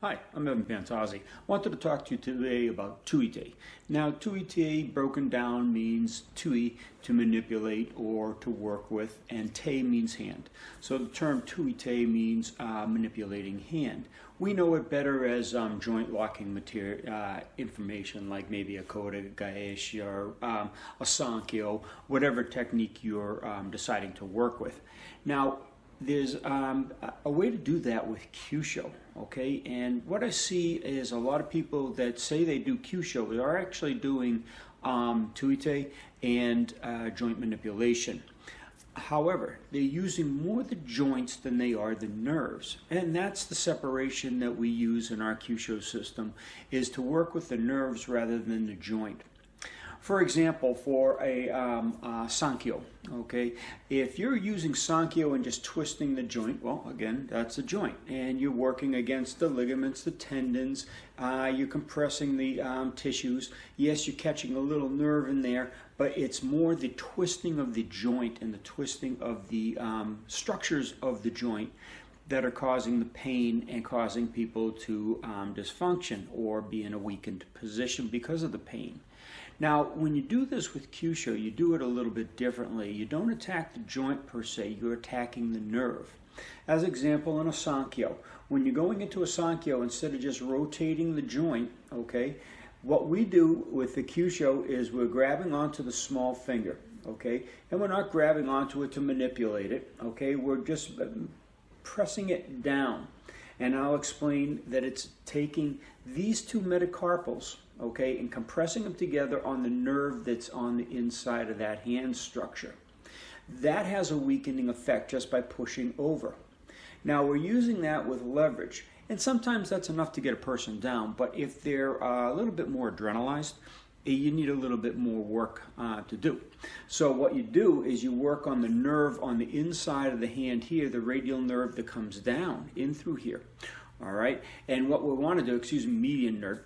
Hi, I'm Pantazi. I wanted to talk to you today about tuite. Now, tuite broken down means tui, to manipulate or to work with, and te means hand. So the term tuite means manipulating hand. We know it better as joint locking material information, like maybe a koda, gaeshi, or a sankyo, whatever technique you're deciding to work with. Now, there's a way to do that with Kyusho, okay? And what I see is a lot of people that say they do Kyusho, they are actually doing tuite and joint manipulation. However, they're using more the joints than they are the nerves. And that's the separation that we use in our Kyusho system, is to work with the nerves rather than the joint. For example, for a Sankyo, okay, if you're using Sankyo and just twisting the joint, well, again, that's a joint, and you're working against the ligaments, the tendons, you're compressing the tissues. Yes, you're catching a little nerve in there, but it's more the twisting of the joint and the twisting of the structures of the joint that are causing the pain and causing people to dysfunction or be in a weakened position because of the pain. Now, when you do this with Kyusho, you do it a little bit differently. You don't attack the joint per se, you're attacking the nerve. As example, in a Sankyo, when you're going into a Sankyo, instead of just rotating the joint, okay, what we do with the Kyusho is we're grabbing onto the small finger, okay, and we're not grabbing onto it to manipulate it, okay, we're just pressing it down. And I'll explain that it's taking these two metacarpals, okay, and compressing them together on the nerve that's on the inside of that hand structure. That has a weakening effect just by pushing over. Now, we're using that with leverage, and sometimes that's enough to get a person down, but if they're a little bit more adrenalized, you need a little bit more work to do. So what you do is you work on the nerve on the inside of the hand here, the radial nerve that comes down in through here. All right, and what we want to do, excuse me, median nerve.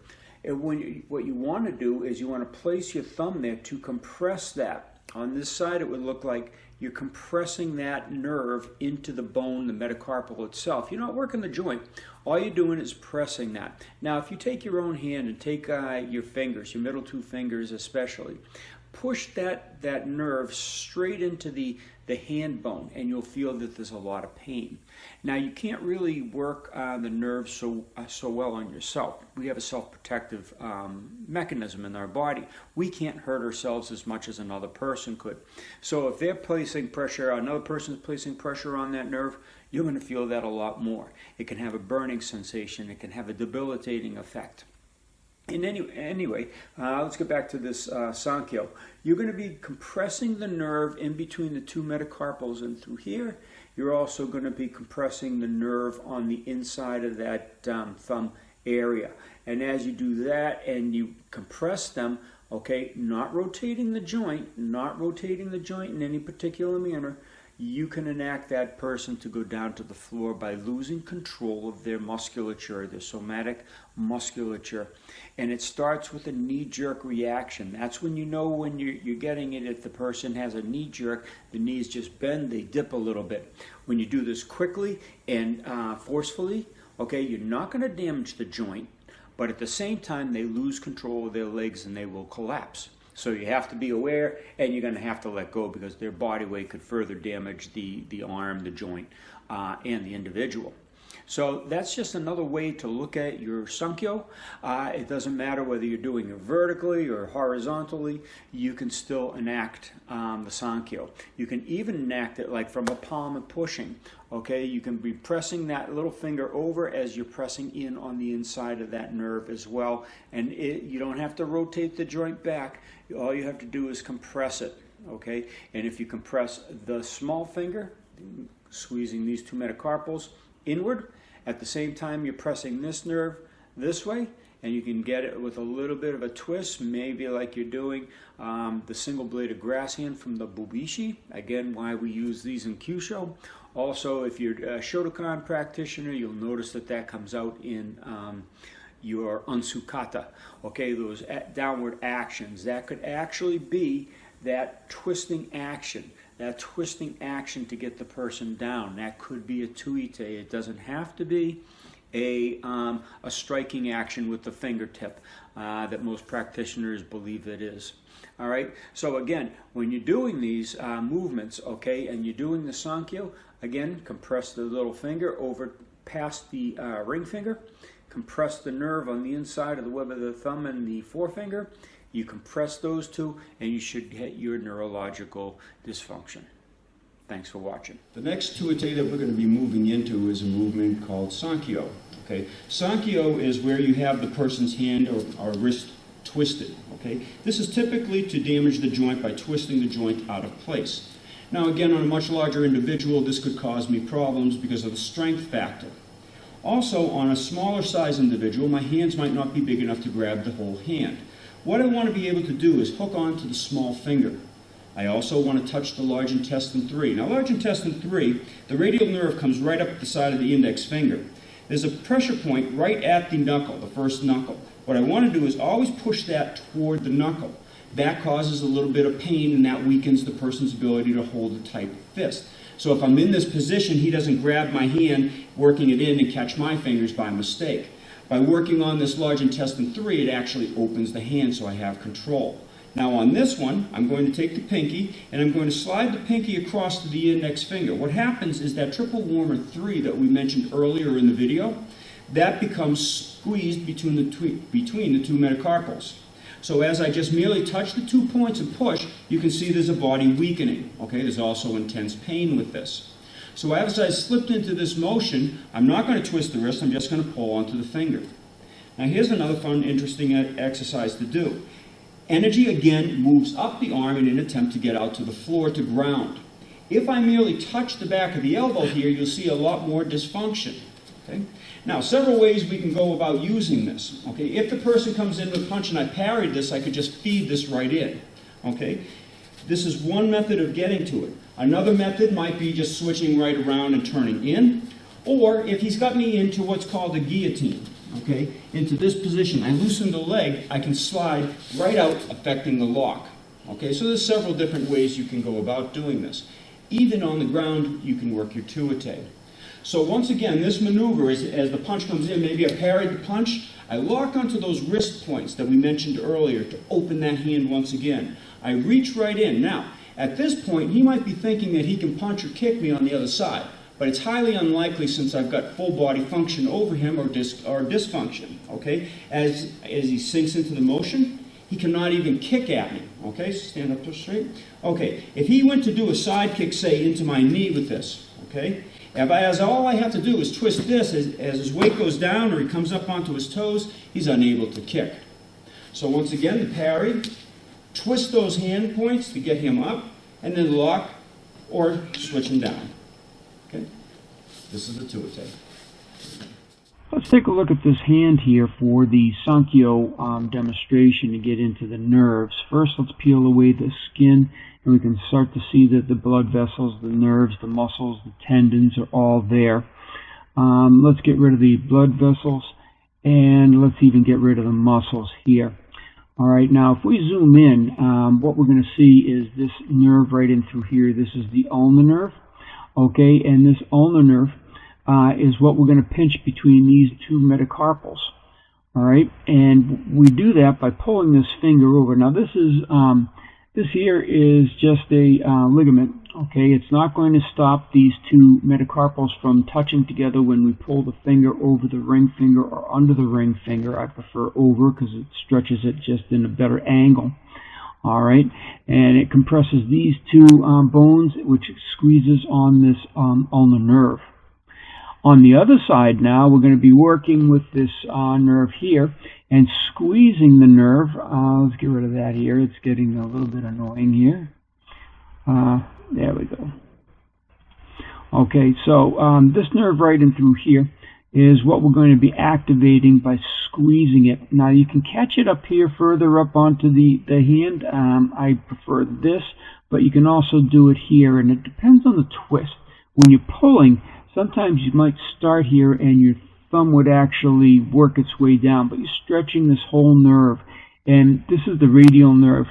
And what you want to do is you want to place your thumb there to compress that. On this side, it would look like you're compressing that nerve into the bone, the metacarpal itself. You're not working the joint. All you're doing is pressing that. Now, if you take your own hand and take your fingers, your middle two fingers especially, push that nerve straight into the hand bone, and you'll feel that there's a lot of pain. Now, you can't really work the nerve so well on yourself. We have a self-protective mechanism in our body. We can't hurt ourselves as much as another person could. So if they're placing pressure, another person's placing pressure on that nerve, you're going to feel that a lot more. It can have a burning sensation. It can have a debilitating effect. And anyway, let's get back to this Sankyo. You're going to be compressing the nerve in between the two metacarpals and through here. You're also going to be compressing the nerve on the inside of that thumb area. And as you do that and you compress them, okay, not rotating the joint in any particular manner, you can enact that person to go down to the floor by losing control of their musculature, their somatic musculature. And it starts with a knee-jerk reaction. That's when you know when you're getting it. If the person has a knee-jerk, the knees just bend, they dip a little bit. When you do this quickly and forcefully, okay, you're not going to damage the joint, but at the same time, they lose control of their legs and they will collapse. So you have to be aware, and you're going to have to let go because their body weight could further damage the arm, the joint, and the individual. So that's just another way to look at your Sankyo. It doesn't matter whether you're doing it vertically or horizontally, you can still enact the Sankyo. You can even enact it like from a palm and pushing. Okay, you can be pressing that little finger over as you're pressing in on the inside of that nerve as well. And you don't have to rotate the joint back. All you have to do is compress it. Okay, and if you compress the small finger, squeezing these two metacarpals inward. At the same time, you're pressing this nerve this way, and you can get it with a little bit of a twist, maybe like you're doing the single-bladed grass hand from the Bubishi. Again, why we use these in Kyusho. Also, if you're a Shotokan practitioner, you'll notice that that comes out in your unsukata. Okay, those downward actions. That could actually be that twisting action. That twisting action to get the person down. That could be a tuite. It doesn't have to be a striking action with the fingertip that most practitioners believe it is. All right. So again, when you're doing these movements, okay, and you're doing the Sankyo, again, compress the little finger over past the ring finger. Compress the nerve on the inside of the web of the thumb and the forefinger. You compress those two, and you should get your neurological dysfunction. Thanks for watching. The next tuite that we're going to be moving into is a movement called Sankyo. Okay, Sankyo is where you have the person's hand or wrist twisted. Okay, this is typically to damage the joint by twisting the joint out of place. Now, again, on a much larger individual, this could cause me problems because of the strength factor. Also, on a smaller size individual, my hands might not be big enough to grab the whole hand. What I want to be able to do is hook onto the small finger. I also want to touch the large intestine 3. Now, large intestine 3, the radial nerve comes right up the side of the index finger. There's a pressure point right at the knuckle, the first knuckle. What I want to do is always push that toward the knuckle. That causes a little bit of pain, and that weakens the person's ability to hold a tight fist. So if I'm in this position, he doesn't grab my hand, working it in and catch my fingers by mistake. By working on this large intestine 3, it actually opens the hand so I have control. Now on this one, I'm going to take the pinky and I'm going to slide the pinky across to the index finger. What happens is that triple warmer 3 that we mentioned earlier in the video, that becomes squeezed between the two metacarpals. So as I just merely touch the 2 points and push, you can see there's a body weakening. Okay, there's also intense pain with this. So as I slipped into this motion, I'm not going to twist the wrist, I'm just going to pull onto the finger. Now here's another fun, interesting exercise to do. Energy again moves up the arm in an attempt to get out to the floor to ground. If I merely touch the back of the elbow here, you'll see a lot more dysfunction. Okay? Now, several ways we can go about using this. Okay? If the person comes in with a punch and I parried this, I could just feed this right in. Okay? This is one method of getting to it. Another method might be just switching right around and turning in. Or if he's got me into what's called a guillotine, okay, into this position, I loosen the leg, I can slide right out, affecting the lock. Okay, so there's several different ways you can go about doing this. Even on the ground, you can work your tuite. So once again, this maneuver is, as the punch comes in, maybe I parried the punch, I lock onto those wrist points that we mentioned earlier to open that hand once again. I reach right in. Now, at this point, he might be thinking that he can punch or kick me on the other side, but it's highly unlikely since I've got full body function over him or dysfunction, okay? As he sinks into the motion, he cannot even kick at me, okay? Stand up straight. Okay, if he went to do a side kick, say, into my knee with this, okay? As all I have to do is twist this, as his weight goes down or he comes up onto his toes, he's unable to kick. So once again, the parry, twist those hand points to get him up, and then lock or switch him down. Okay? This is the tuite. Let's take a look at this hand here for the Sankyo demonstration to get into the nerves. First, let's peel away the skin, and we can start to see that the blood vessels, the nerves, the muscles, the tendons are all there. Let's get rid of the blood vessels, and let's even get rid of the muscles here. All right, now if we zoom in, what we're going to see is this nerve right in through here. This is the ulnar nerve, okay, and this ulnar nerve is what we're going to pinch between these two metacarpals. All right, and we do that by pulling this finger over. Now this here is just a ligament. Okay, it's not going to stop these two metacarpals from touching together when we pull the finger over the ring finger or under the ring finger. I prefer over because it stretches it just in a better angle. All right, and it compresses these two bones, which squeezes on this ulnar nerve. On the other side now, we're going to be working with this nerve here and squeezing the nerve. Let's get rid of that here. It's getting a little bit annoying here. There we go. Okay, so this nerve right in through here is what we're going to be activating by squeezing it. Now you can catch it up here further up onto the hand. I prefer this, but you can also do it here, and it depends on the twist. When you're pulling, sometimes you might start here and your thumb would actually work its way down, but you're stretching this whole nerve, and this is the radial nerve.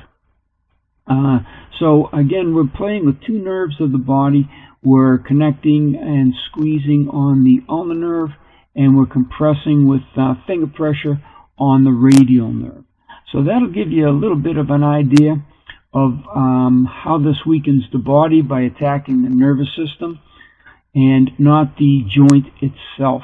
So again, we're playing with two nerves of the body. We're connecting and squeezing on the ulnar nerve, and we're compressing with finger pressure on the radial nerve. So that'll give you a little bit of an idea of how this weakens the body by attacking the nervous system and not the joint itself.